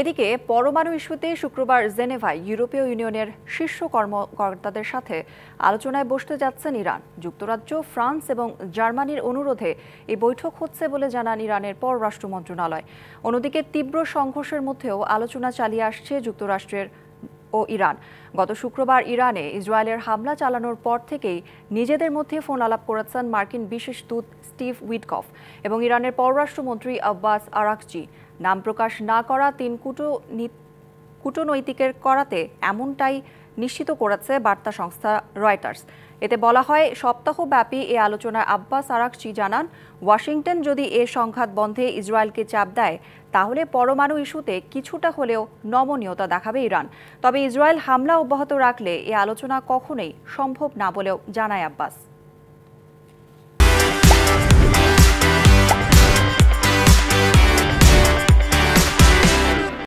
এদিকে পরমাণু ইস্যুতে শুক্রবার জেনেভায় ইউরোপীয় ইউনিয়নের শীর্ষ কর্মকর্তাদের সাথে আলোচনায় বসতে যাচ্ছেন ইরান। যুক্তরাজ্য, ফ্রান্স এবং জার্মানির অনুরোধে এই বৈঠক হচ্ছে বলে জানান ইরানের পররাষ্ট্র মন্ত্রণালয়। অন্যদিকে তীব্র সংঘর্ষের মধ্যেও আলোচনা চালিয়ে আসছে যুক্তরাষ্ট্রের ও ইরান। গত শুক্রবার ইরানে ইসরায়েলের হামলা চালানোর পর থেকেই নিজেদের মধ্যে ফোন আলাপ করেছেন মার্কিন বিশেষ দূত স্টিভ উইটকফ এবং ইরানের পররাষ্ট্রমন্ত্রী আব্বাস আরাকচি। নাম প্রকাশ না করা তিন কূটনৈতিকের করাতে এমনটাই নিশ্চিত করেছে বার্তা সংস্থা রয়টার্স। এতে বলা হয়, সপ্তাহব্যাপী এ আলোচনায় আব্বাস আরাকচি জানান, ওয়াশিংটন যদি এ সংঘাত বন্ধে ইসরায়েলকে চাপ দেয় তাহলে পরমাণু ইস্যুতে কিছুটা হলেও নমনীয়তা দেখাবে ইরান। তবে ইসরায়েল হামলা অব্যাহত রাখলে এ আলোচনা কখনোই সম্ভব না বলেও জানায় আব্বাস।